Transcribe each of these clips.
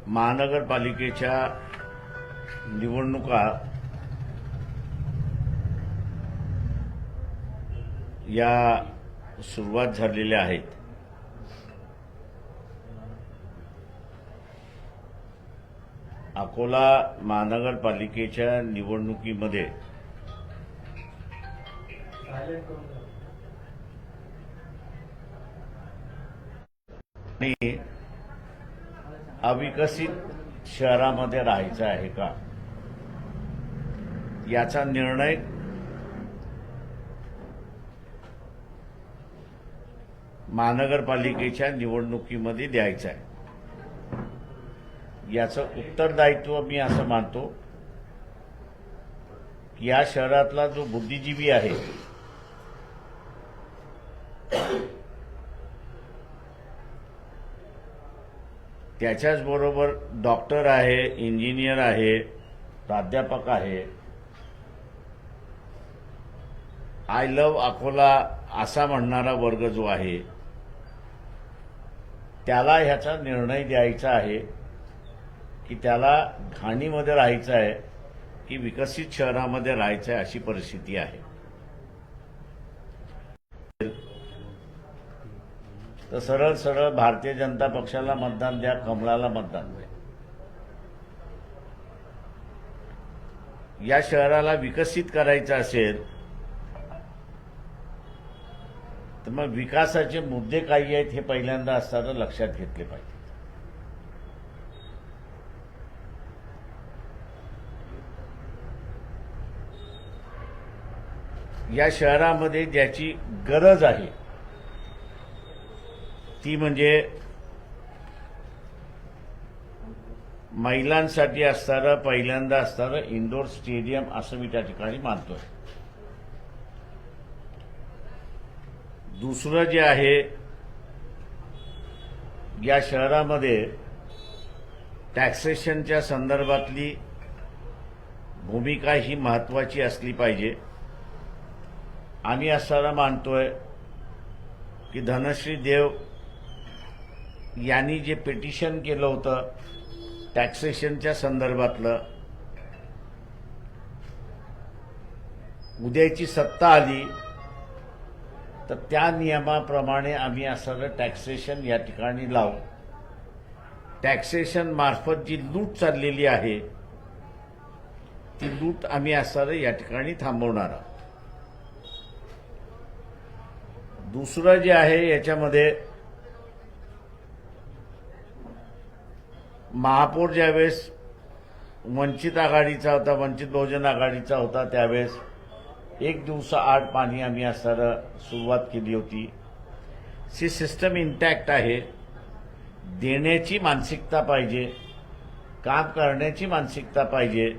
महानगरपालिकेच्या निवडणुका या सुरुवात झालेल्या आहेत. अकोला महानगरपालिकेच्या निवडणुकीमध्ये आणि अविकसित शहरामध्ये राहायचं आहे का याचा निर्णय महानगरपालिकेच्या निवडणुकीमध्ये द्यायचा आहे. याचं उत्तरदायित्व मी असं मानतो की या शहरातला जो बुद्धिजीवी आहे त्याच्याच बरोबर डॉक्टर आहे, इंजिनियर आहे, प्राध्यापक आहे, आय लव्ह अकोला असा म्हणणारा वर्ग जो आहे त्याला ह्याचा निर्णय द्यायचा आहे की त्याला घाणीमध्ये राहायचं आहे की विकसित शहरामध्ये राहायचं आहे अशी परिस्थिती आहे. तर सरळ सरळ भारतीय जनता पक्षाला मतदान द्या, कमळाला मतदान द्या. या शहराला विकसित करायचं असेल तर मग विकासाचे मुद्दे काही आहेत हे पहिल्यांदा असताना लक्षात घेतले पाहिजे. या शहरामध्ये ज्याची गरज आहे ती म्हणजे महिलांसाठी असणारं पहिल्यांदा असणारं इंडोर स्टेडियम असं मी त्या ठिकाणी मानतोय. दुसरं जे आहे या शहरामध्ये टॅक्सेशनच्या संदर्भातली भूमिका ही महत्वाची असली पाहिजे. आम्ही असं मानतोय की धनश्री देव यांनी जे पिटिशन केलं होतं टॅक्सेशनच्या संदर्भातलं, उद्याची सत्ता आली तर त्या नियमाप्रमाणे आम्ही असं टॅक्सेशन या ठिकाणी लावू. टॅक्सेशन मार्फत जी लूट चाललेली आहे ती लूट आम्ही असं या ठिकाणी थांबवणार आहोत. दुसरं जे आहे याच्यामध्ये महापौर ज्यावेळेस वंचित आघाडीचा होता, वंचित बहुजन आघाडीचा होता, त्यावेळेस एक दिवसाआड पाणी आम्ही असताना सुरुवात केली होती. सी सिस्टम इंटॅक्ट आहे. देण्याची मानसिकता पाहिजे, काम करण्याची मानसिकता पाहिजे.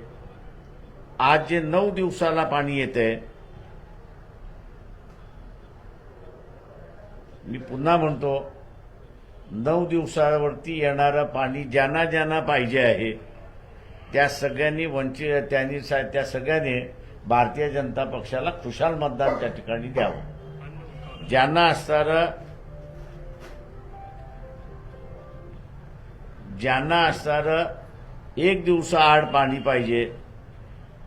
आज जे 9 दिवसाला पाणी येतंय, मी पुन्हा म्हणतो 9 दिवसावरती येणारं पाणी ज्यांना ज्यांना पाहिजे आहे त्या सगळ्यांनी त्या सगळ्यांनी भारतीय जनता पक्षाला खुशाल मतदान त्या ठिकाणी द्यावं. ज्यांना असणारं 1 दिवसाआड पाणी पाहिजे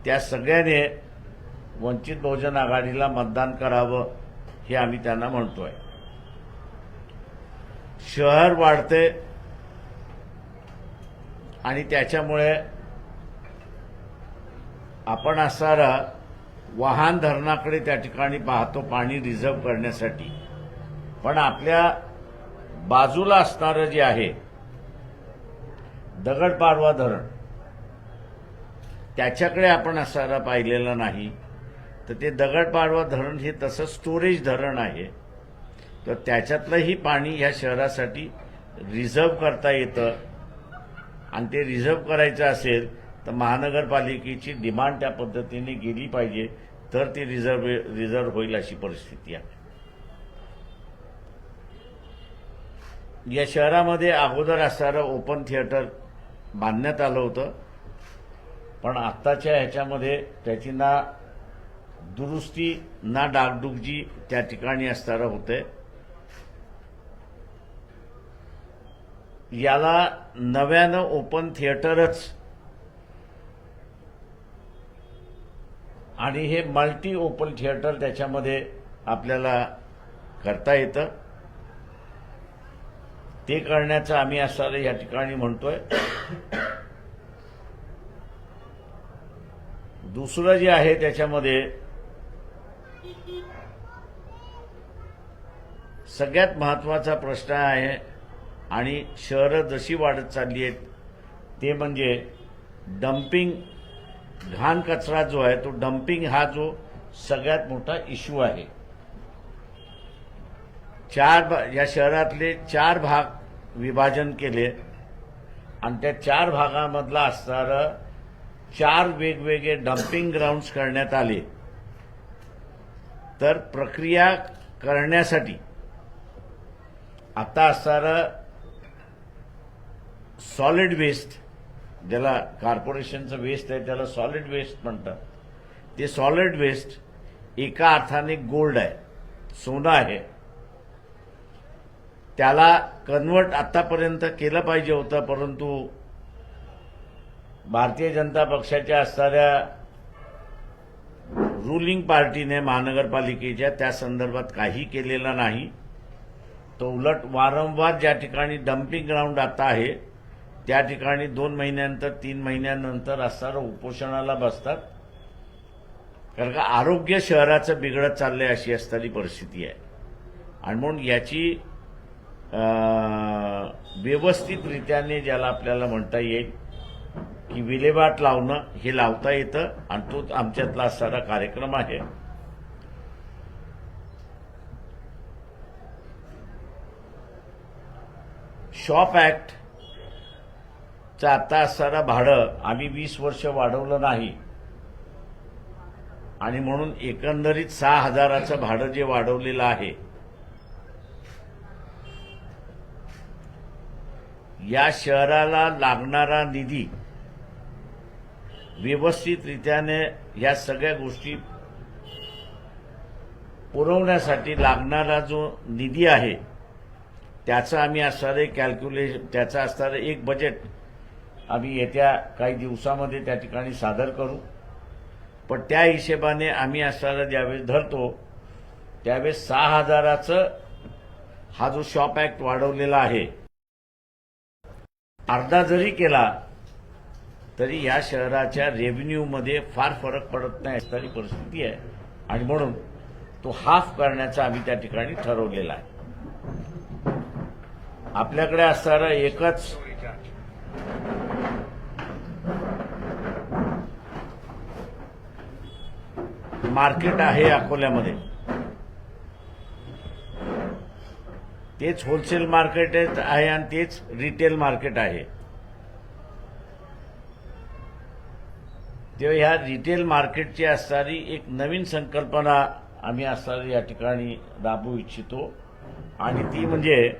त्या सगळ्यांनी वंचित बहुजन आघाडीला मतदान करावं हे आम्ही त्यांना म्हणतोय. शहर वाढते आणि त्याच्यामुळे आपण असणारा वाहन धरणाकडे त्या ठिकाणी पाहतो पाणी रिझर्व्ह करण्यासाठी. पण आपल्या बाजूला असणारं जे आहे दगडपाडवा धरण त्याच्याकडे आपण असणारा पाहिलेलं नाही. तर ते दगडपाडवा धरण हे तसं स्टोरेज धरण आहे. तर त्याच्यातलंही पाणी या शहरासाठी रिझर्व्ह करता येतं आणि ते रिझर्व्ह करायचं असेल तर महानगरपालिकेची डिमांड त्या पद्धतीने गेली पाहिजे तर ते रिझर्व्ह होईल अशी परिस्थिती आहे. या शहरामध्ये अगोदर असणारं ओपन थिएटर बांधण्यात आलं होतं, पण आत्ताच्या ह्याच्यामध्ये त्याची ना दुरुस्ती ना डागडुजी त्या ठिकाणी असणारं होतंय. याला नव्यानं ओपन थिएटरच आणि हे मल्टी ओपन थिएटर त्याच्यामध्ये आपल्याला करता येतं. ते करण्याचं आम्ही असं या ठिकाणी म्हणतोय. दुसरं जे आहे त्याच्यामध्ये सगळ्यात महत्त्वाचा प्रश्न आहे आणि शहरं जशी वाढत चालली आहेत ते म्हणजे डम्पिंग, घाण कचरा जो आहे तो डम्पिंग हा जो सगळ्यात मोठा इश्यू आहे. या शहरातले 4 भाग विभाजन केले आणि त्या 4 भागामधला असणारं 4 वेगवेगळे डम्पिंग ग्राउंड्स करण्यात आले. तर प्रक्रिया करण्यासाठी आता असणारं सॉलिड वेस्ट, ज्याला कॉर्पोरेशनचं वेस्ट आहे त्याला सॉलिड वेस्ट म्हणतात, ते सॉलिड वेस्ट एका अर्थाने गोल्ड आहे, सोनं आहे. त्याला कन्वर्ट आतापर्यंत केलं पाहिजे होतं, परंतु भारतीय जनता पक्षाच्या असणाऱ्या रुलिंग पार्टीने महानगरपालिकेच्या त्या संदर्भात काही केलेलं नाही. तो उलट वारंवार ज्या ठिकाणी डम्पिंग ग्राउंड आता आहे त्या ठिकाणी 2 महिन्यानंतर 3 महिन्यानंतर असणारं उपोषणाला बसतात. कारण का आरोग्य शहराचं बिघडत चाललंय अशी असणारी परिस्थिती आहे. आणि म्हणून याची व्यवस्थितरित्याने ज्याला आपल्याला म्हणता येईल की विल्हेवाट लावणं हे लावता येतं आणि तो आमच्यातला असणारा कार्यक्रम आहे. शॉप ॲक्टचं आता असणारं भाडं आम्ही 20 वर्ष वाढवलं नाही आणि म्हणून एकंदरीत 6,000चं भाडं जे वाढवलेलं आहे, या शहराला लागणारा निधी व्यवस्थितरित्याने या सगळ्या गोष्टी पुरवण्यासाठी लागणारा जो निधी आहे त्याचं आम्ही असणारे कॅल्क्युलेशन, त्याचं असणारं एक बजेट आम्ही येत्या काही दिवसामध्ये त्या ठिकाणी सादर करू. पण त्या हिशेबाने आम्ही असणारं ज्यावेळेस धरतो त्यावेळेस 6,000चं हा जो शॉप ॲक्ट वाढवलेला आहे अर्धा जरी केला तरी या शहराच्या रेव्हेन्यूमध्ये फार फरक पडत नाही असणारी परिस्थिती आहे. आणि म्हणून तो हाफ करण्याचा आम्ही त्या ठिकाणी ठरवलेला आहे. आपल्याकडे असणारं एकच मार्केट आहे अकोल्यामध्ये, तेच होलसेल मार्केट आहे आणि तेच रिटेल मार्केट आहे. तेव्हा ह्या रिटेल मार्केटची असणारी एक नवीन संकल्पना आम्ही असणारी या ठिकाणी राबवू इच्छितो आणि ती म्हणजे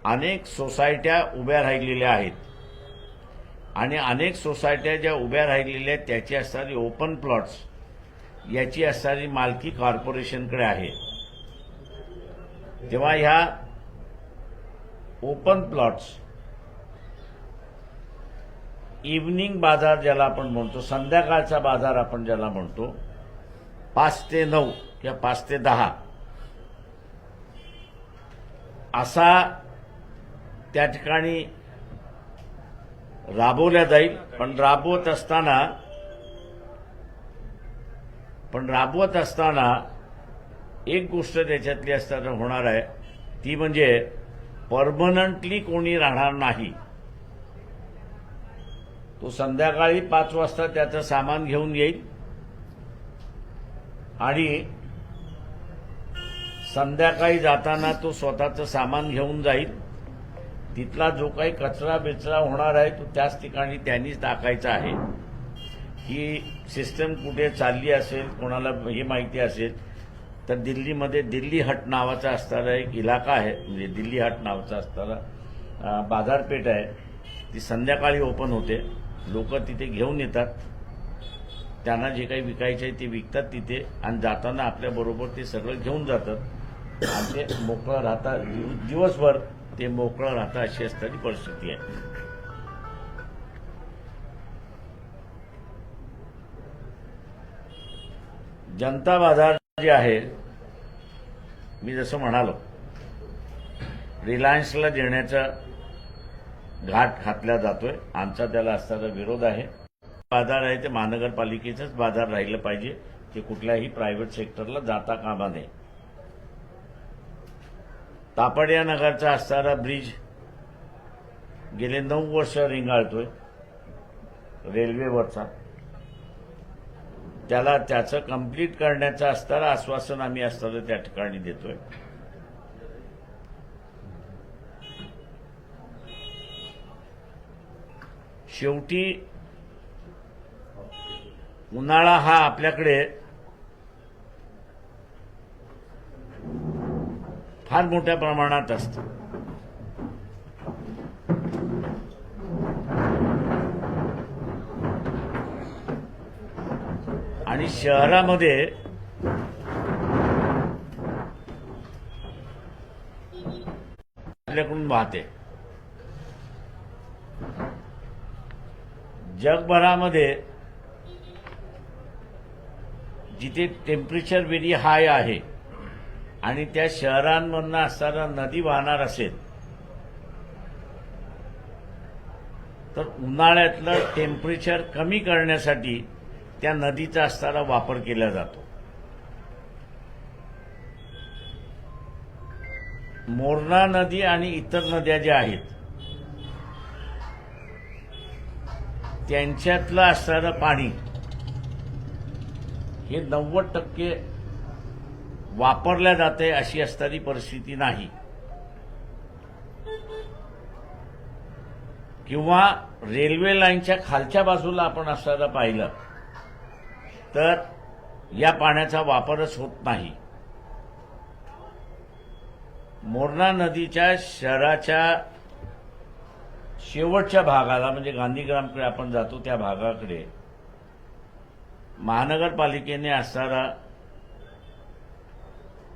अनेक सोसायट्या उभ्या राहिलेल्या आहेत आणि अनेक सोसायट्या ज्या उभ्या राहिलेल्या आहेत त्याची असणारी ओपन प्लॉट्स याची असणारी मालकी कॉर्पोरेशनकडे आहे. तेव्हा ह्या ओपन प्लॉट्स इव्हनिंग बाजार ज्याला आपण म्हणतो, संध्याकाळचा बाजार आपण ज्याला म्हणतो, 5 ते 9 किंवा 5 ते 10 असा त्या ठिकाणी राबवल्या जाईल. पण राबवत असताना एक गोष्ट त्याच्यातली असताना होणार आहे ती म्हणजे परमनंटली कोणी राहणार नाही. तो संध्याकाळी 5 वाजता त्याचं सामान घेऊन येईल आणि संध्याकाळी जाताना तो स्वतःचं सामान घेऊन जाईल. तिथला जो काही कचरा बिचरा होणार आहे तो त्याच ठिकाणी त्यांनीच टाकायचा आहे. ही सिस्टम कुठे चालली असेल कोणाला हे माहिती असेल तर दिल्लीमध्ये दिल्ली हट नावाचा असणारा एक इलाका आहे, म्हणजे दिल्ली हट नावाचा असणारा बाजारपेठ आहे. ती संध्याकाळी ओपन होते. लोक तिथे घेऊन येतात, त्यांना जे काही विकायचे आहे ते विकतात तिथे आणि जाताना आपल्याबरोबर ते सगळं घेऊन जातात आणि ते मोकळं राहतात. दिवसभर ते मोकळं राहतं अशी असणारी परिस्थिती आहे. जनता बाजार जे आहे, मी जसं म्हणालो, रिलायन्सला देण्याचा घाट घातला जातोय. आमचा त्याला असणारा विरोध आहे. बाजार आहे ते महानगरपालिकेचंच बाजार राहिलं पाहिजे, ते कुठल्याही प्रायव्हेट सेक्टरला जाता कामा नये. तापडिया नगरचा असणारा ब्रिज गेले 9 वर्ष रिंगाळतोय रेल्वेवरचा. त्याचं कंप्लीट करण्याचं असणारं आश्वासन आम्ही असणारं त्या ठिकाणी देतोय. शेवटी उन्हाळा हा आपल्याकडे फार मोठ्या प्रमाणात असतो. आणि शहरामध्ये आपल्याकडून वाहते. जगभरामध्ये जिथे टेम्परेचर व्हेरी हाय आहे आणि त्या शहरांमधनं असणारा नदी वाहणार असेल तर उन्हाळ्यातलं टेम्परेचर कमी करण्यासाठी त्या नदीचा असणारा वापर केला जातो. मोरणा नदी आणि इतर नद्या ज्या आहेत त्यांच्यातलं असणारं पाणी हे 90% वापरल्या जाते अशी असणारी परिस्थिती नाही. किंवा रेल्वे लाईनच्या खालच्या बाजूला आपण असणारं पाहिलं तर या पाण्याचा वापरच होत नाही. मोरणा नदीच्या शहराच्या शेवटच्या भागाला म्हणजे गांधीग्रामकडे आपण जातो त्या भागाकडे महानगरपालिकेने असणारा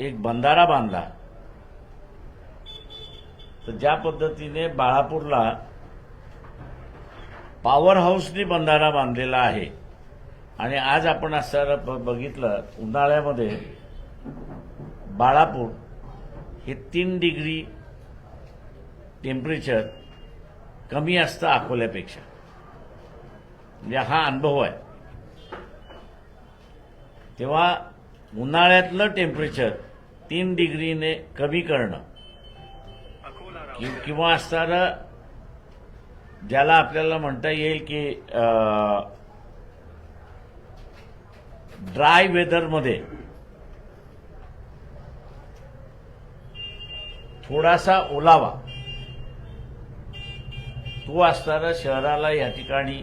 एक बंधारा बांधला. तर ज्या पद्धतीने बाळापूरला पॉवर हाऊसनी बंधारा बांधलेला आहे आणि आज आपण असं बघितलं उन्हाळ्यामध्ये बाळापूर हे 3 डिग्री टेम्परेचर कमी असतं अकोल्यापेक्षा. म्हणजे हा अनुभव आहे. तेव्हा उन्हाळ्यातलं टेम्परेचर 3 डिग्रीने कमी करणं किंवा असणारं ज्याला आपल्याला म्हणता येईल की ड्राय वेदरमध्ये थोडासा ओलावा तो असणारा शहराला या ठिकाणी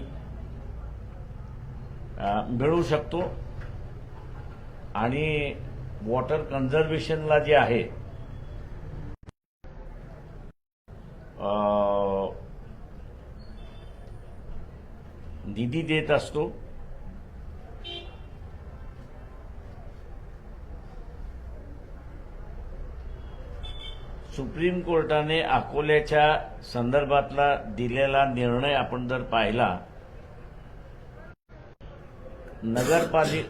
मिळू शकतो. आणि वॉटर कन्झर्वेशनला जे आहे निधी देत असतो. सुप्रीम कोर्टाने अकोल्याच्या संदर्भातला दिलेला निर्णय आपण जर पाहिला,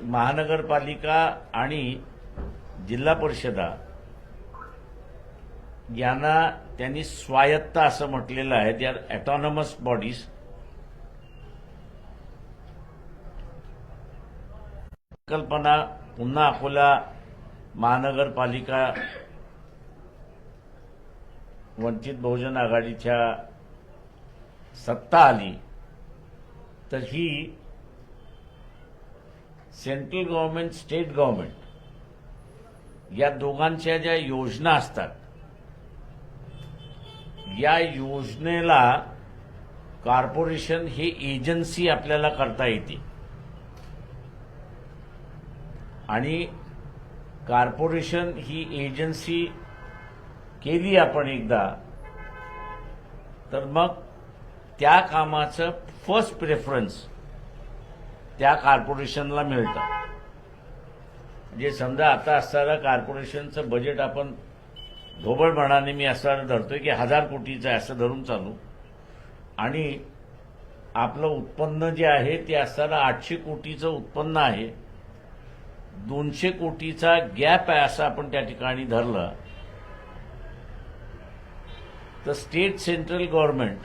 महानगरपालिका आणि जिल्हा परिषदा यांना त्यांनी स्वायत्त असं म्हटलेलं आहे. They are autonomous bodies. कल्पना पुन्हा अकोला महानगरपालिका वंचित बहुजन आघाडीच्या सत्ता आली तर ही सेंट्रल गव्हर्नमेंट स्टेट गव्हर्नमेंट या दोघांच्या ज्या योजना असतात या योजनेला कॉर्पोरेशन ही एजन्सी आपल्याला करता येते. आणि कॉर्पोरेशन ही एजन्सी केली आपण एकदा तर मग त्या कामाचं फर्स्ट प्रेफरन्स त्या कॉर्पोरेशनला मिळतं. म्हणजे समजा आता असणारं कॉर्पोरेशनचं बजेट आपण ढोबळमानाने मी असं धरतोय की 1000 कोटीचं आहे असं धरून चालू, आणि आपलं उत्पन्न जे आहे ते असताना 800 कोटीचं उत्पन्न आहे, 200 कोटीचा गॅप आहे असं आपण त्या ठिकाणी धरलं, तर स्टेट सेंट्रल गव्हर्नमेंट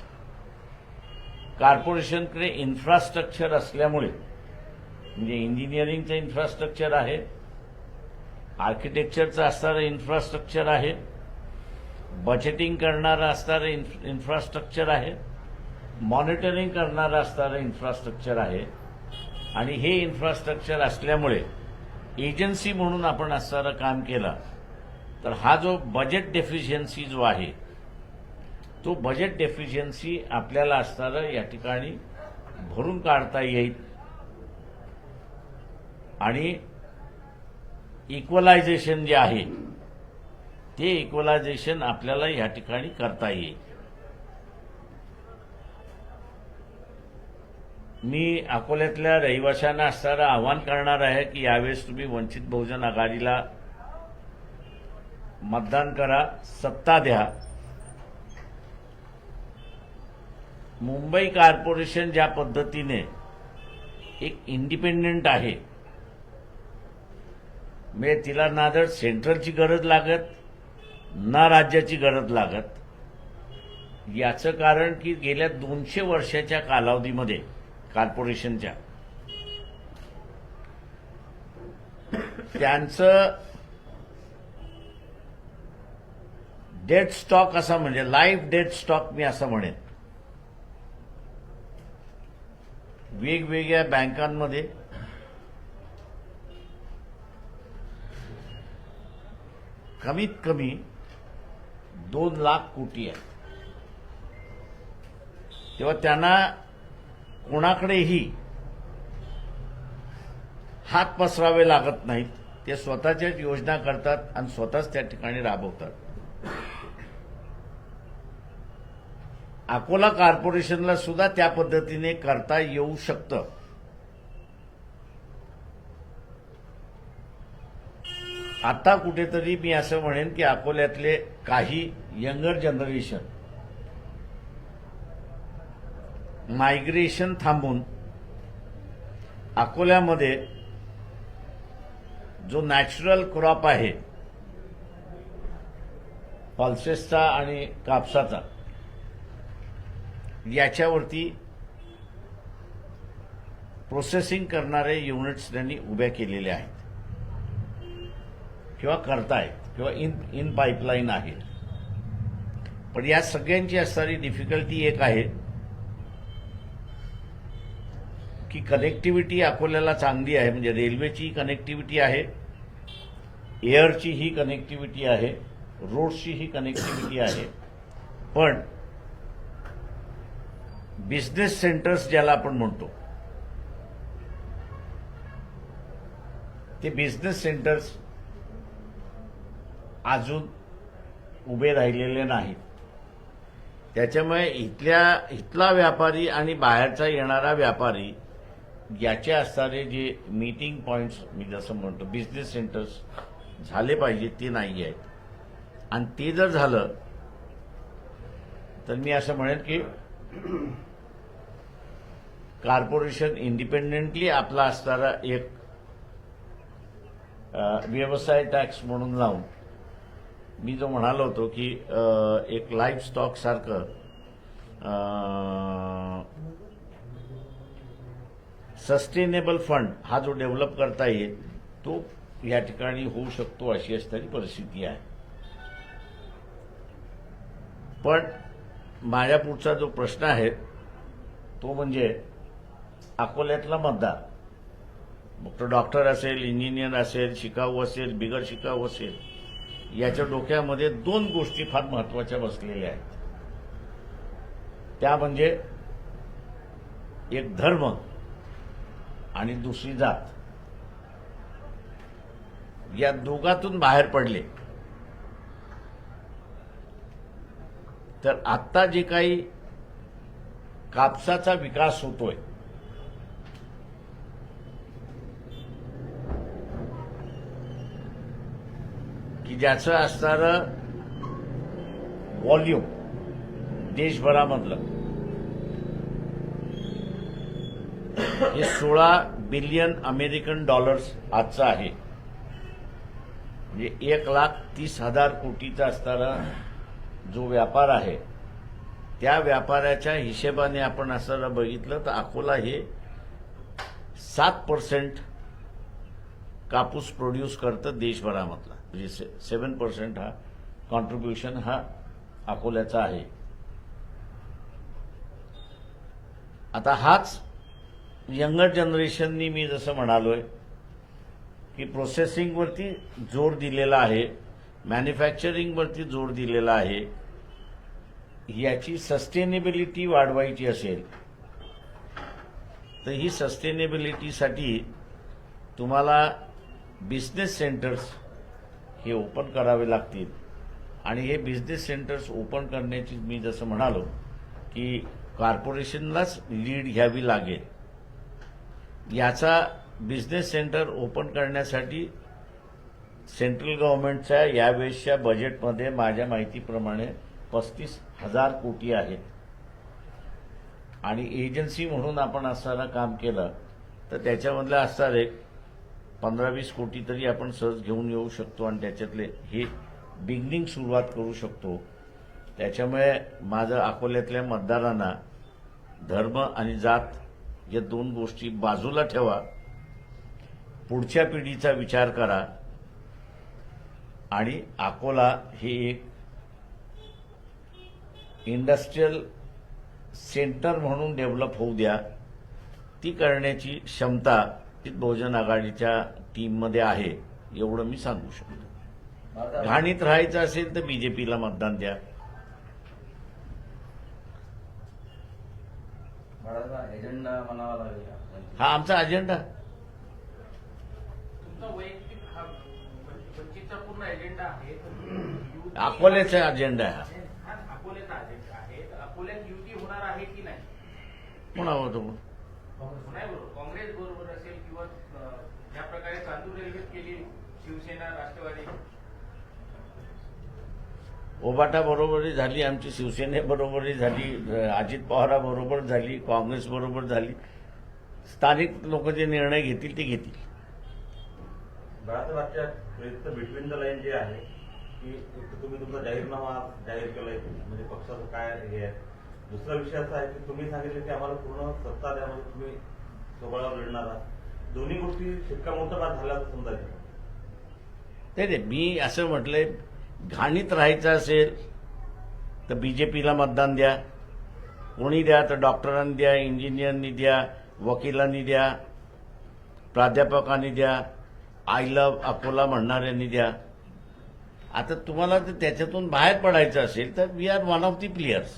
कॉर्पोरेशनकडे इन्फ्रास्ट्रक्चर असल्यामुळे, म्हणजे इंजिनिअरिंगचं इन्फ्रास्ट्रक्चर आहे, आर्किटेक्चरचं असणारं इन्फ्रास्ट्रक्चर आहे, बजेटिंग करणारं असणारं इन्फ्रास्ट्रक्चर आहे, मॉनिटरिंग करणारं असणारं इन्फ्रास्ट्रक्चर आहे, आणि हे इन्फ्रास्ट्रक्चर असल्यामुळे एजन्सी म्हणून आपण असणारं काम केलं तर हा जो बजेट डेफिशियन्सी जो आहे तो बजेट डेफिशियन्सी आपल्याला असणारं या ठिकाणी भरून काढता येईल, आणि इक्वलायझेशन जे आहे ते इक्वलायझेशन आपल्याला या ठिकाणी करता येईल. मी अकोल्यातल्या रहिवाशांना असणारं आवाहन करणार आहे की यावेळेस तुम्ही वंचित बहुजन आघाडीला मतदान करा, सत्ता द्या. मुंबई कॉर्पोरेशन ज्या पद्धतीने एक इंडिपेंडेंट आहे, म्हणजे तिला ना तर सेंट्रलची गरज लागत ना राज्याची गरज लागत, याचं कारण की गेल्या 200 वर्षाच्या कालावधीमध्ये कॉर्पोरेशनच्या त्यांचं डेड स्टॉक असं, म्हणजे लाईफ डेड स्टॉक मी असं म्हणेन, वेगवेगळ्या बँकांमध्ये कमीत कमी 2 लाख कोटी आहे. तेव्हा त्यांना कोणाकडेही हात पसरावे लागत नाहीत, ते स्वतःच्याच योजना करतात आणि स्वतःच त्या ठिकाणी राबवतात. अकोला कॉर्पोरेशनला सुद्धा त्या पद्धतीने करता येऊ शकतं. आता कुठेतरी मी असं म्हणेन की अकोल्यातले काही यंगर जनरेशन मायग्रेशन थांबून अकोल्यामध्ये जो नॅचरल क्रॉप आहे पल्सेसचा आणि कापसाचा, याच्यावरती प्रोसेसिंग करणारे युनिट्स त्यांनी उभ्या केलेले आहेत किंवा करतायत किंवा इन पाईपलाईन आहे. पण या सगळ्यांची असणारी डिफिकल्टी एक आहे की कनेक्टिव्हिटी अकोल्याला चांगली आहे, म्हणजे रेल्वेची कनेक्टिव्हिटी आहे, एअरची ही कनेक्टिव्हिटी आहे, रोड्सची ही कनेक्टिव्हिटी आहे, पण बिझनेस सेंटर्स ज्याला आपण म्हणतो ते बिझनेस सेंटर्स अजून उभे राहिलेले नाहीत. त्याच्यामुळे इथला व्यापारी आणि बाहेरचा येणारा व्यापारी याचे असणारे जे मीटिंग पॉइंट्स मी जसं म्हणतो बिझनेस सेंटर्स झाले पाहिजे ते नाही आहेत. आणि ते जर झालं तर मी असं म्हणेन की कॉर्पोरेशन इंडिपेंडेंटली आपला असणारा एक व्यवसाय टॅक्स म्हणून लावून, मी जो म्हणालो होतो की एक लाईफ स्टॉक सारखं सस्टेनेबल फंड हा जो डेव्हलप करता येईल तो या ठिकाणी होऊ शकतो अशी असणारी परिस्थिती आहे. पण माझ्या पुढचा जो प्रश्न आहे तो म्हणजे अकोल्यातला मतदार, मग तो डॉक्टर असेल, इंजिनियर असेल, शिकाऊ असेल, बिगर शिकाऊ असेल, याच्या डोक्यामध्ये 2 गोष्टी फार महत्वाच्या बसलेल्या आहेत. त्या म्हणजे एक धर्म आणि दुसरी जात. या दोघातून बाहेर पडले तर आत्ता जे काही कापसाचा विकास होतोय की ज्याचं असणारं व्हॉल्यूम देशभरामधलं हे 16 बिलियन अमेरिकन डॉलर्स आजचं आहे. म्हणजे 1,30,000 कोटीचा असणारा जो व्यापार आहे त्या व्यापाराच्या हिशेबाने आपण असं बघितलं तर अकोला हे 7% कापूस प्रोड्यूस करतं देशभरामधला. म्हणजे 7% हा कॉन्ट्रीब्युशन हा अकोल्याचा आहे. आता हाच यंगर जनरेशननी मी जसं म्हणालोय की प्रोसेसिंगवरती जोर दिलेला आहे, मॅन्युफॅक्चरिंगवरती जोर दिलेला आहे. याची सस्टेनेबिलिटी वाढवायची असेल तर ही सस्टेनेबिलिटीसाठी तुम्हाला बिझनेस सेंटर्स हे ओपन करावे लागतील. आणि हे बिझनेस सेंटर्स ओपन करण्याची मी जसं म्हणालो की कॉर्पोरेशनलाच लीड घ्यावी लागेल. याचा बिझनेस सेंटर ओपन करण्यासाठी सेंट्रल गव्हर्नमेंटच्या यावेळेसच्या बजेटमध्ये माझ्या माहितीप्रमाणे 35,000 कोटी आहेत. आणि एजन्सी म्हणून आपण असताना काम केलं तर त्याच्यामधलं असणार एक 15-20 कोटी तरी आपण सहज घेऊन येऊ शकतो आणि त्याच्यातले हे बिगिनिंग सुरुवात करू शकतो. त्याच्यामुळे माझं अकोल्यातल्या मतदारांना धर्म आणि जात या दोन गोष्टी बाजूला ठेवा, पुढच्या पिढीचा विचार करा आणि अकोला हे एक इंडस्ट्रियल सेंटर म्हणून डेव्हलप होऊ द्या. ती करण्याची क्षमता बहुजन आघाडीच्या टीममध्ये आहे एवढं मी सांगू शकतो. घाणीत राहायचं असेल तर बीजेपीला मतदान द्या. एजेंडा म्हणावा लागेल हा आमचा अजेंडा. तुमचा वैयक्तिक हा वंचितचा पूर्ण एजेंडा आहे. अकोल्याचा अजेंडा आहे. हा अकोल्याचा अजेंडा आहे. तर अकोल्यात युती होणार आहे की नाही? कोणावर तो नाही बरोबर, काँग्रेस बरोबर असेल किंवा ज्या प्रकारे चांदूर रेल्वेत केली शिवसेना राष्ट्रवादी. ओबाटा बरोबरही झाली, आमची शिवसेनेबरोबरही झाली, अजित पवाराबरोबर झाली, काँग्रेस बरोबर झाली. स्थानिक लोक जे निर्णय घेतील ते घेतील. बाळासाहेबांच्या बिटवीन द लाईन जे आहे की तुम्ही तुमचा जाहीरनामा जाहीर केलाय, म्हणजे पक्षाचं काय हे आहे. दुसरा विषय असा आहे की तुम्ही सांगितलं की आम्हाला पूर्ण सत्ता द्या, म्हणजे तुम्ही सोबळावर लढणार आहात. दोन्ही गोष्टी शिक्कामोर्तबाद झाल्याचं समजायचं. नाही, मी असं म्हटलंय, घाणीत राहायचं असेल तर बीजेपीला मतदान द्या. कोणी द्या तर डॉक्टरांनी द्या, इंजिनियरनी द्या, वकिलांनी द्या, प्राध्यापकांनी द्या, आय लव्ह अकोला म्हणणाऱ्यांनी द्या. आता तुम्हाला जर त्याच्यातून बाहेर पडायचं असेल तर we are one of the players.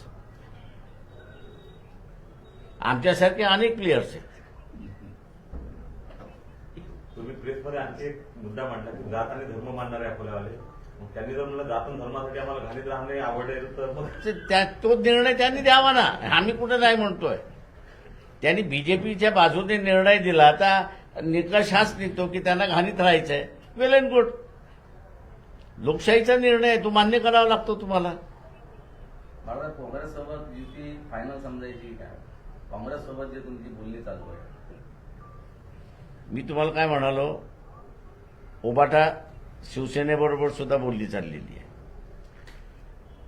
आमच्यासारखे अनेक प्लेयर्स आहेत. तुम्ही प्रेसमध्ये आणखी एक मुद्दा मांडला की जात आणि धर्म मानणारे अकोल्यावाले. मग त्यांनी जर म्हणलं जात आणि धर्मासाठी आम्हाला घाणीत राहणे आवडेल तर मग तो निर्णय त्यांनी द्यावा ना. आम्ही कुठं नाही म्हणतोय. त्यांनी बीजेपीच्या बाजूने निर्णय दिला, आता निकष हाच निघतो की त्यांना घाणीत राहायचंय. वेल अँड गुड. लोकशाहीचा निर्णय आहे, तो मान्य करावा लागतो तुम्हाला. मला काँग्रेससोबत युती फायनल समजायची काय? काँग्रेससोबत जे तुमची बोलणी चालू आहे. मी तुम्हाला काय म्हणालो, ओबाटा शिवसेनेबरोबर सुद्धा बोलली चाललेली आहे.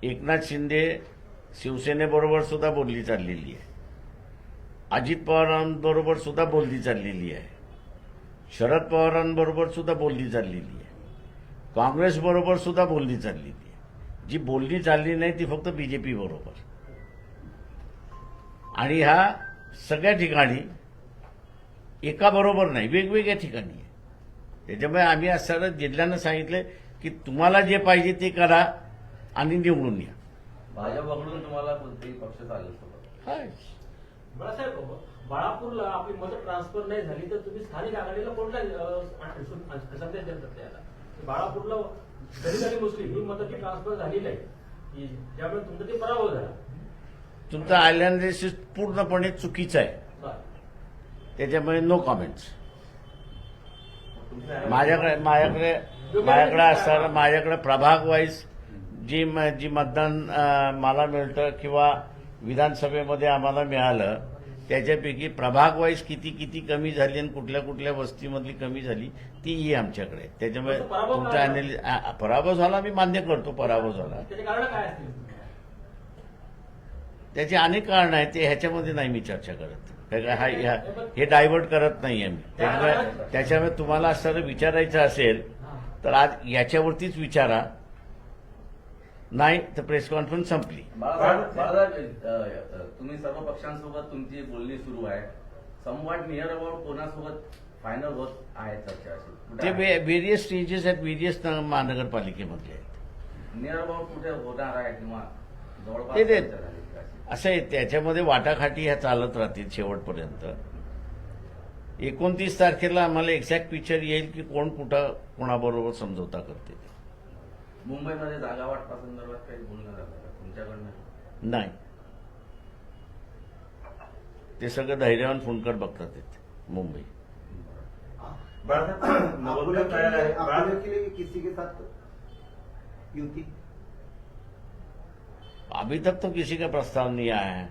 एकनाथ शिंदे शिवसेनेबरोबर सुद्धा बोलली चाललेली आहे. अजित पवारांबरोबर सुद्धा बोलली चाललेली आहे. शरद पवारांबरोबर सुद्धा बोलली चाललेली आहे. काँग्रेसबरोबर सुद्धा बोलली चाललेली आहे. जी बोलली चालली नाही ती फक्त बीजेपी बरोबर. आणि ह्या सगळ्या ठिकाणी एका बरोबर नाही, वेगवेगळ्या ठिकाणी आहे. त्याच्यामुळे आम्ही असं जिल्ह्यानं सांगितलं की तुम्हाला जे पाहिजे ते करा आणि निवडून या. भाजप वगळून तुम्हाला कोणतेही पक्ष चालेल सोबत? हाय. बाळासाहेब, बाळापूरला आपली मतं ट्रान्सफर नाही झाली तर तुम्ही स्थानिक आघाडीला कोणता संदेश देतात त्याला? बाळापूरला दलित आणि मुस्लिम ही मतं की ट्रान्सफर झाली नाही, की ज्यामुळे तुमचा ते पराभव झाला. तुमचा अनालिसिस पूर्णपणे चुकीचं आहे. त्याच्यामुळे नो कॉमेंट्स. माझ्याकडे असताना माझ्याकडे प्रभाग वाईज जी मतदान मला मिळतं किंवा विधानसभेमध्ये आम्हाला मिळालं त्याच्यापैकी प्रभाग वाईज किती किती कमी झाली आणि कुठल्या कुठल्या वस्तीमधली कमी झाली तीही आमच्याकडे आहे. त्याच्यामुळे पण पराभव तुमचा काय? पराभव झाला मी मान्य करतो पराभव झाला. त्याचे कारण काय असतील? त्याची अनेक कारण आहेत ते ह्याच्यामध्ये नाही मी चर्चा करत. हे डायव्हर्ट करत नाही आहे मी. त्याच्यामुळे तुम्हाला असं विचारायचं असेल तर आज याच्यावरतीच विचारा, नाही तर प्रेस कॉन्फरन्स संपली. बाळासाहेब, तुम्ही सर्व पक्षांसोबत तुमची बोलणी सुरू आहे. समवॉट नियर अबाउट कोणासोबत फायनल होत आहे चर्चा अशी कुठे ते आहे? व्हेरियस स्टेजेस आहेत, व्हेरियस महानगरपालिकेमधले आहेत. नियर अबाउट कुठे होणार आहे किंवा जवळपास ते- चर्चा झाली का अशी? असं आहे, त्याच्यामध्ये वाटाघाटी ह्या चालत राहतील शेवटपर्यंत. 29 तारखेला आम्हाला एक्झॅक्ट पिक्चर येईल की कोण कुठं कोणाबरोबर समझोता करते. मुंबईमध्ये जागा वाटपासंदर्भात काही बोलणं झालं का तुमच्याकडनं? नाही, ते सगळं धैर्यवान फोनकर बघतात तिथे मुंबई. बाळासाहेब, नवोदय तयार आहे. आपने के लिए किसी के साथ युति? अभी तक तो किसी का प्रस्ताव नहीं आया है.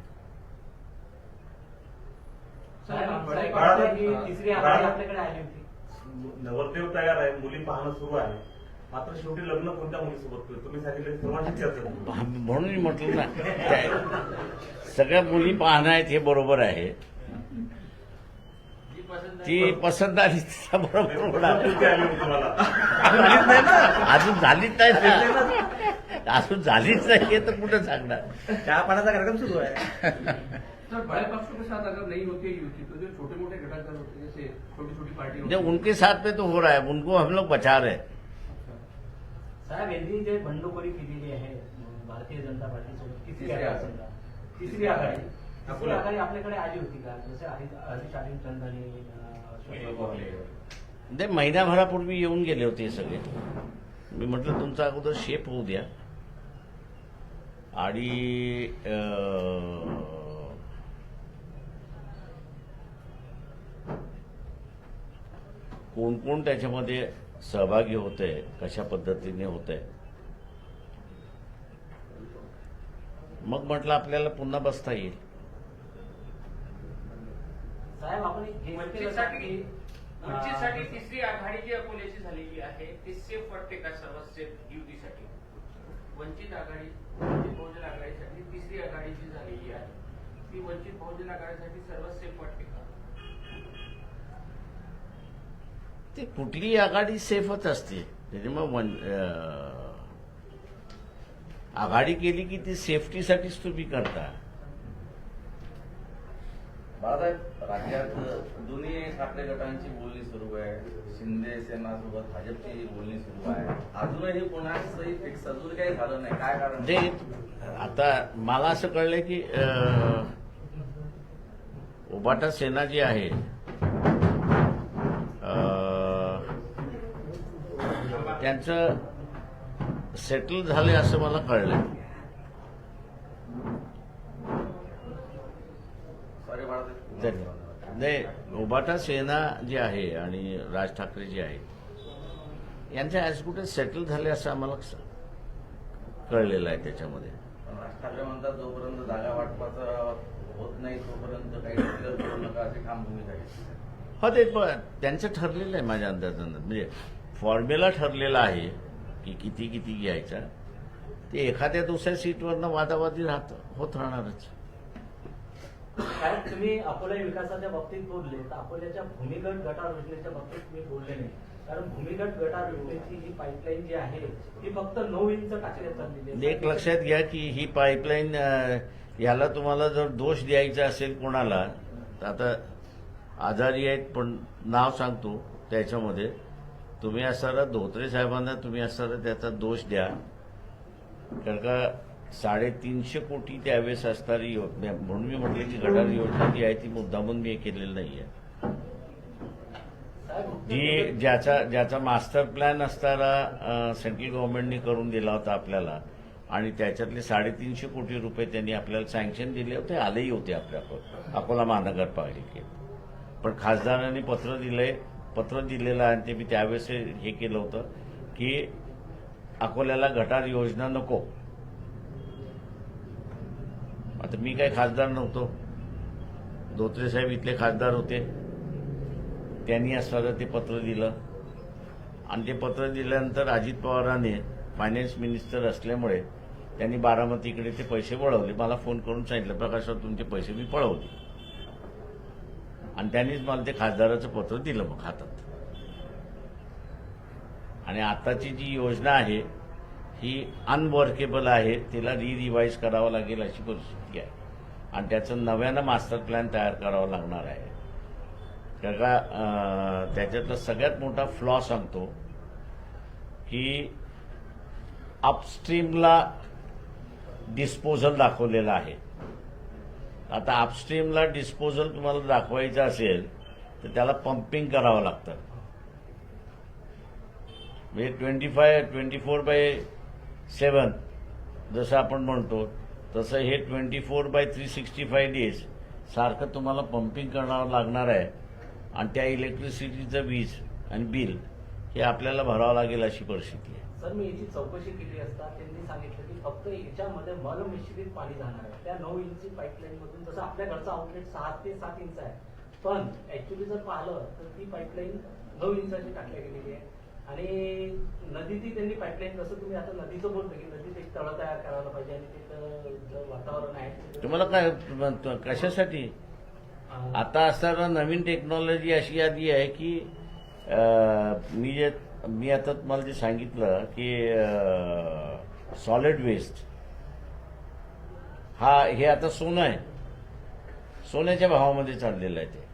तिसरी आघाडी आपल्याकडे आली होती. नवरदेव तयार आहे, मुली पाहणं सुरू आहे. मात्र शेवटी लग्न कोणत्या मुलीसोबत केलं? तुम्ही सांगितलं सर्वांशी चर्चा झाली. म्हणून मी म्हटलं ना, सगळ्या मुली पाहणं आहेत हे बरोबर आहे. ती पसंत आली तिचा बरोबर होणार. मुलगी आली होती तुम्हाला. अजून झालीच नाही ना. अजून झालीच नाही हे तर कुठं सांगणार. चहा पाण्याचा कार्यक्रम सुरू आहे. सर, बड़े पक्षों के साथ अगर नहीं होती है युति तो जो छोटे मोटे घटक दल होते हैं जैसे छोटी छोटी पार्टी होती जो उनके साथ में तो हो रहा है, उनको हम लोग बचा रहे हैं. साहेब, यांनी जे बंडखोरी केलेली आहे भारतीय जनता पार्टीसोबत तिसरी आघाडी. तिसरी आघाडी तिसरी आघाडी आपल्याकडे आली होती का? जसे हरीश चंद आणि ते महिन्याभरापूर्वी येऊन गेले होते हे सगळे. मी म्हटलं तुमचा अगोदर शेप होऊ द्या आणि कोण कोण त्याच्यामध्ये सहभागी होते, कशा पद्धतीने होते. मग म्हटलं आपल्याला पुन्हा बसता येईल. साहेब, आपण एक हे वंचितसाठी तिसरी आघाडी जी अकोल्याची झालेली आहे ती सेफ वाटते का सर्वात सेफ युतीसाठी? वंचित आघाडी, वंचित बहुजन आघाडीसाठी तिसरी आघाडी जी झालेली आहे ती वंचित बहुजन आघाडीसाठी सर्वात सेफ वाटते का? ते कुठलीही आघाडी सेफच असते. त्याच्यामुळे आघाडी केली की ती सेफ्टीसाठीच तुम्ही करता. बाळासाहेब, राज्यात दोन्ही ठाकरे गटांची बोलणी सुरू आहे. शिंदे सेनासोबत भाजपची बोलणी सुरू आहे. अजूनही कोणाचंही फिक्स अजून काही झालं नाही. काय कारण? म्हणजे आता मला असं कळलंय की उबाटा सेना जी आहे त्यांचं सेटल झालंय असं मला कळलंय. सॉरी बाळासाहेब. धन्यवाद. नाही, उबाटा सेना जी आहे आणि राज ठाकरे जे आहे यांच्या ॲज कुठे सेटल झाले असं आम्हाला कळलेलं आहे. त्याच्यामध्ये राज ठाकरे म्हणतात जोपर्यंत जागा वाटपाचं होत नाही तोपर्यंत काही डिक्लेअर करू नका अशी ठाम भूमिका आहे. हो, ते त्यांचं ठरलेलं आहे माझ्या अंदाजानं. म्हणजे फॉर्म्युला ठरलेला आहे की किती किती घ्यायचा. ते एखाद्या दुसऱ्या सीटवरनं वादावादी होत राहणारच. साहेब, तुम्ही अकोला विकासाच्या बाबतीत बोलले तर अकोल्याच्या भूमिगत गटार योजनेच्या बाबतीत तुम्ही बोलले नाही. कारण भूमिगत गटार योजनेची ही पाईपलाईन जी आहे ती फक्त 9 इंच टाकण्यात चाललेली आहे. एक लक्षात घ्या की ही पाईपलाईन याला तुम्हाला जर दोष द्यायचा असेल कोणाला तर आता आजारी आहेत पण नाव सांगतो त्याच्यामध्ये तुम्ही असणारा धोत्रे साहेबांना तुम्ही असणारा त्याचा दोष द्या. कारण का 350 कोटी त्यावेळेस असणारी योजना म्हणून मी म्हटलं की गटार योजना जी आहे ती मुद्दामून मी केलेली नाहीये. जी ज्याचा मास्टर प्लॅन असणारा सेंट्रल गव्हर्नमेंटने करून दिला होता आपल्याला आणि त्याच्यातले 350 कोटी रुपये त्यांनी आपल्याला सँक्शन दिले होते, आलेही होते आपल्याकडे अकोला महानगरपालिकेत. पण खासदारांनी पत्र दिलेलं आहे आणि ते मी त्यावेळेस हे केलं होतं की अकोल्याला गटार योजना नको. आता मी काही खासदार नव्हतो, धोत्रे साहेब इथले खासदार होते. त्यांनी असताना ते पत्र दिलं आणि ते पत्र दिल्यानंतर अजित पवारांनी फायनान्स मिनिस्टर असल्यामुळे त्यांनी बारामतीकडे ते पैसे वळवले. मला फोन करून सांगितलं, प्रकाशराव तुमचे पैसे मी पळवले. आणि त्यांनीच मला ते खासदाराचं पत्र दिलं मग हातात. आणि आताची जी योजना आहे ही अनवर्केबल आहे, तिला रिवाईज करावं लागेल अशी परिस्थिती आहे. आणि त्याचं नव्यानं मास्टर प्लॅन तयार करावा लागणार आहे. कारण का त्याच्यातला सगळ्यात मोठा फ्लॉ सांगतो की अपस्ट्रीमला डिस्पोजल दाखवलेला आहे. आता अपस्ट्रीमला डिस्पोजल तुम्हाला दाखवायचं असेल तर त्याला पंपिंग करावं लागतं. म्हणजे 24/7 जसं आपण म्हणतो तसं हे 24/365 डेज सारखं तुम्हाला पंपिंग करावं लागणार आहे. आणि त्या इलेक्ट्रिसिटीचं वीज आणि बिल हे आपल्याला भरावं लागेल अशी परिस्थिती आहे. सर, मी याची चौकशी केली असता त्यांनी सांगितलं की फक्त याच्यामध्ये मलमिश्रित पाणी जाणार आहे. त्या 9 इंची पाईपलाईन मधून, जसं आपल्या घरचं आउटलेट 6 ते 7 इंच आहे, पण ऍक्च्युली जर पाहिलं तर ती पाईपलाईन 9 इंचाची टाकल्या गेलेली आहे. आणि नदीतही त्यांनी पाईपलाईन, जसं तुम्ही आता नदीचं बोलतो की नदीत एक तळ तयार करायला पाहिजे आणि तिथं जे वातावरण आहे तुम्हाला काय कशासाठी आता असताना नवीन टेक्नॉलॉजी अशी आली आहे की मी आता तुम्हाला जे सांगितलं की सॉलिड वेस्ट हे आता सोनं आहे, सोन्याच्या भावामध्ये चाललेलं आहे. ते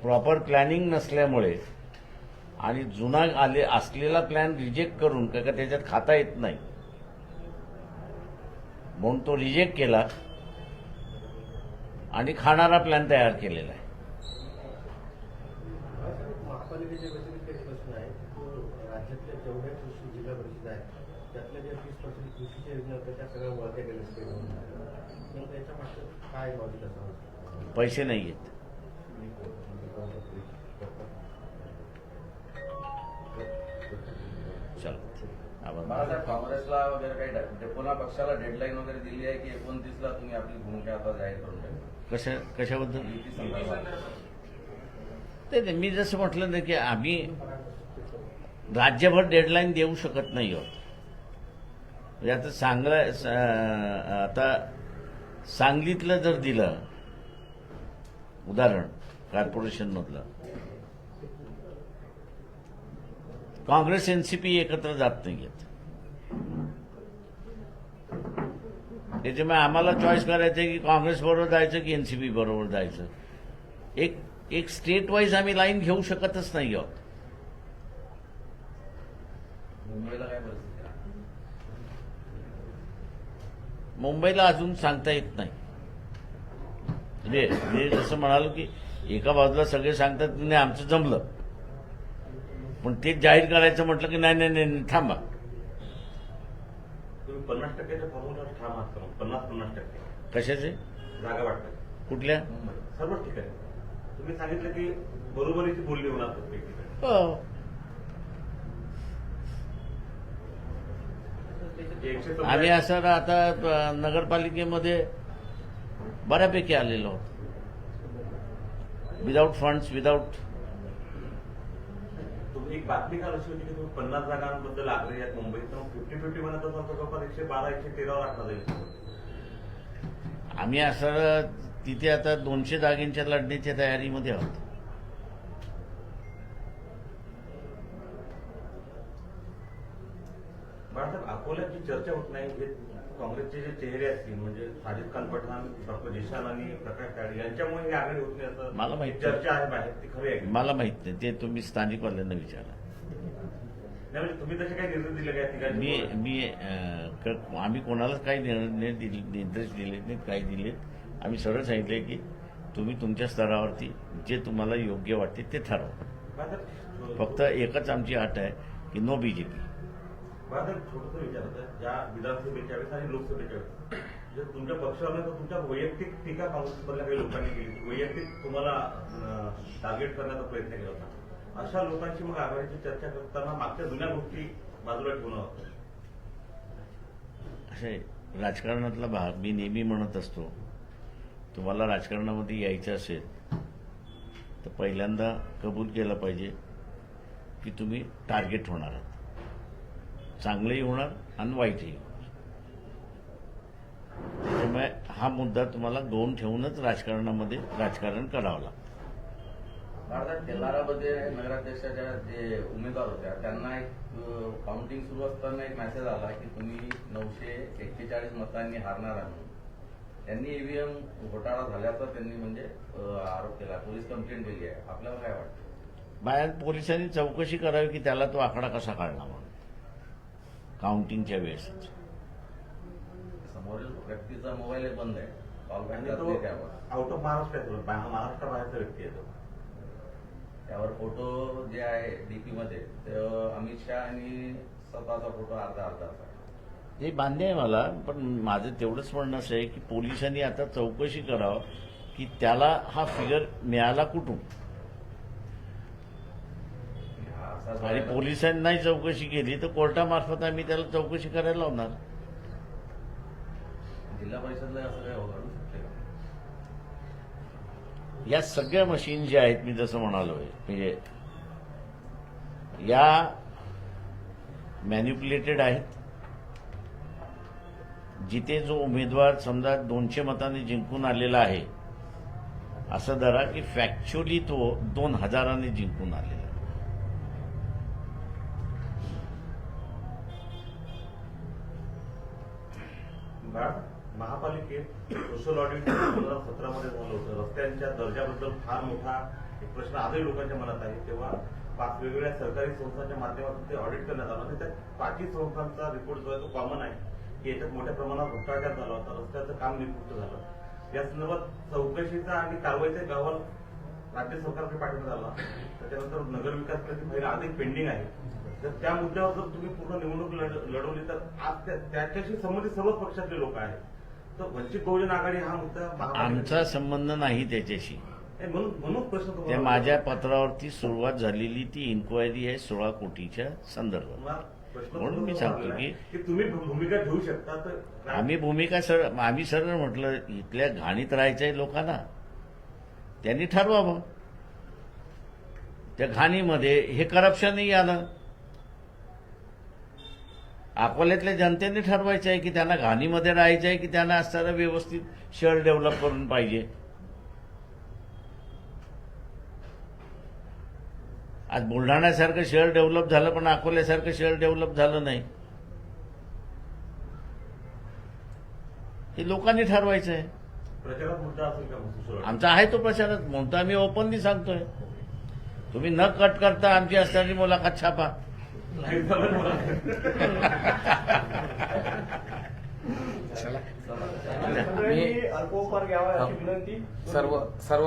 प्रॉपर प्लॅनिंग नसल्यामुळे आणि जुना असलेला प्लॅन रिजेक्ट करून का त्याच्यात खाता येत नाही म्हणून तो रिजेक्ट केला आणि खाणारा प्लॅन तयार केलेला आहे. महापालिकेच्या व्यतिरिक्त एक प्रश्न आहे, तो राज्यातल्या जेवढ्या कृषी जिल्हा परिषद आहेत त्यातल्या ज्या 30% कृषीच्या योजना होत्या त्या सगळ्या वळत्या गेल्या स्टेटवर. मग त्याच्या मागचं काय लॉजिक असावं? पैसे नाही आहेत. चल बाळासाहेब, काँग्रेसला वगैरे काही डेपोला पक्षाला डेडलाईन वगैरे दिली आहे की 29ला तुम्ही आपली भूमिका आता जाहीर करून द्या? कशाबद्दल युती संदर्भात. ते मी जसं म्हटलं ना की आम्ही राज्यभर डेडलाईन देऊ शकत नाही आहोत. म्हणजे आता सांगलीतलं जर दिलं उदाहरण कॉर्पोरेशनमधलं, काँग्रेस एनसीपी एकत्र जात नाहीयेत. त्याच्यामुळे आम्हाला चॉईस करायचं की काँग्रेस बरोबर जायचं की एनसीपी बरोबर जायचं. एक स्टेट वाईज आम्ही लाईन घेऊ शकतच नाही आहोत. मुंबईला काय परिस्थिती आहे? मुंबईला अजून सांगता येत नाही. म्हणजे मी जसं म्हणालो की एका बाजूला सगळे सांगतात नाही आमचं जमलं, पण ते जाहीर करायचं म्हटलं की नाही नाही नाही थांबा. तुम्ही 50%च्या फॉर्म्युला ठाम आहात का? 50% कशाचे जागा वाटतात कुठल्या? मुंबई सर्वच ठिकाणी. तुम्ही सांगितलं की बरोबरीची बोलणी होणार प्रत्येक ठिकाणी. हो. आम्ही असं आता नगरपालिकेमध्ये बऱ्यापैकी आलेलो आहोत. Without funds, without. तुम्ही एक बातमी काल अशी होती की तुम्ही 50 जागांबद्दल आग्रही आहेत मुंबईत, तर 50-50 म्हणत असाल तर जवळपास 112-113 राखला जाईल. आम्ही असं तिथे आता 200 जागेंच्या लढण्याच्या तयारीमध्ये आहोत. बाळासाहेब, अकोल्यात जी चर्चा होत नाही, जे काँग्रेसचे जे चेहरे असतील म्हणजे साजिद खान पठाण, डॉक्टर जिशान आणि प्रकाश ताडे यांच्यामुळे ही आघाडी होत नाही असं मला माहित चर्चा आहे बाहेर, ती खरी आहे? मला माहित नाही, ते तुम्ही स्थानिकवाल्यांना विचारा. नाही म्हणजे तुम्ही तसे काही निर्णय दिले काय ठिकाणी? आम्ही कोणालाच काही निर्देश दिले नाहीत, काही दिलेत. आम्ही सरळ सांगितले की तुम्ही तुमच्या स्तरावरती जे तुम्हाला योग्य वाटते ते ठरवा. फक्त एकच आमची अट आहे की नो बीजेपी. बाळासाहेब, छोटंसं विचारायचं, ज्या विधानसभेच्या वेळेस आणि लोकसभेच्या वेळेस जर तुमच्या पक्षावर तर तुमच्या वैयक्तिक टीका काँग्रेसमधल्या काही लोकांनी केली, वैयक्तिक तुम्हाला टार्गेट करण्याचा प्रयत्न केला होता. अशा लोकांची मग आघाडीची चर्चा करताना मागच्या जुन्या गोष्टी बाजूला ठेवणं होतं. असे राजकारणातला भाग मी नेहमी म्हणत असतो, तुम्हाला राजकारणामध्ये यायचं असेल तर पहिल्यांदा कबूल केलं पाहिजे की तुम्ही टार्गेट होणार आहात, चांगलंही होणार आणि वाईटही होणार. त्याच्यामुळे हा मुद्दा तुम्हाला गौण ठेवूनच राजकारणामध्ये राजकारण करावं लागतं. भारतात तेलारामध्ये नगराध्यक्षाच्या जे उमेदवार होत्या त्यांना एक काउंटिंग सुरू असताना एक मेसेज आला की तुम्ही 941 मतांनी हारणार आहात. त्यांनी ईव्हीएम घोटाळा झाल्याचा त्यांनी म्हणजे आरोप केला, पोलीस कंप्लेंट केली आहे. आपल्याला काय वाटतं? बाहेर पोलिसांनी चौकशी करावी की त्याला तो आकडा कसा काढला म्हणून काउंटिंगच्या वेळेस. समोरील व्यक्तीचा मोबाईल बंद आहे, कॉल बॅक आणि जात तो नाही त्यावर. आउट ऑफ महाराष्ट्र आहे, महाराष्ट्राबाहेरचा व्यक्ती आहे तो. त्यावर फोटो जे आहे डीपी मध्ये ते अमित शहा आणि स्वतःचा फोटो अर्धा असा आहे. हे मान्य आहे मला, पण माझं तेवढंच म्हणणं असं आहे की पोलिसांनी आता चौकशी करावं की त्याला हा फिगर मिळाला कुठून. असा जो आणि आहे ना, पोलिसांनाही चौकशी केली तर कोर्टामार्फत आम्ही त्याला चौकशी करायला लावणार. जिल्हा परिषदला असं काय घडू शकते का? या सगळ्या मशीन ज्या आहेत, मी जसं म्हणालोय, म्हणजे या मॅन्युप्युलेटेड आहेत. जिथे जो उमेदवार समजा 200 मतांनी जिंकून आलेला आहे, असं धरा की फॅक्च्युअली तो 2000 जिंकून आलेला आहे. महापालिकेत सोशल ऑडिट 2017 मध्ये झालं होतं. रस्त्यांच्या दर्जाबद्दल फार मोठा एक प्रश्न आजही लोकांच्या मनात आहे. तेव्हा 5 वेगवेगळ्या सरकारी संस्थांच्या माध्यमातून ते ऑडिट करण्यात आलं आणि त्या 5ही संस्थांचा रिपोर्ट जो आहे तो कॉमन आहे की याच्यात मोठ्या प्रमाणात भ्रष्टाचार झाला होता, रस्त्याचं काम निकृष्ट झालं. या संदर्भात चौकशीचा आणि कारवाईचा अहवाल राज्य सरकारकडे पाठवण्यात आला. त्याच्यानंतर नगरविकास प्रति फाईल अधिक पेंडिंग आहे. तर त्या मुद्द्यावर जर तुम्ही पूर्ण निवडणूक लढवली तर आज त्याच्याशी संबंधित सर्वच पक्षातले लोक आहेत. तर वंचित बहुजन आघाडी हा मुद्दा आमचा संबंध नाही त्याच्याशी. म्हणून प्रश्न त्या तुम्हाला माझ्या पत्रावरती सुरुवात झालेली ती इन्क्वायरी आहे 16 कोटीच्या संदर्भात. प्रश्न म्हणून मी सांगतो की तुम्ही भूमिका घेऊ शकता. तर आम्ही सरळ म्हटलं, इथल्या घाणीत राहायचंय लोकांना, त्यांनी ठरवावं. त्या घाणीमध्ये हे करप्शनही आलं. अकोल्यातल्या जनतेने ठरवायचं आहे की त्यांना घाणीमध्ये राहायचं आहे की त्यांना असताना व्यवस्थित शहर डेव्हलप करून पाहिजे. आज बुलढाण्यासारखं शहर डेव्हलप झालं पण अकोल्यासारखं शहर डेव्हलप झालं नाही. हे लोकांनी ठरवायचं आहे. प्रचारात मुद्दा असेल का social auditor? आमचा आहे तो प्रचारात, म्हणतो आम्ही ओपनली सांगतोय. तुम्ही न कट करता आमची असणारी मुलाखत छापा. नाही झालं मला. मी अल्पोपहार घ्यावा अशी विनंती सर्व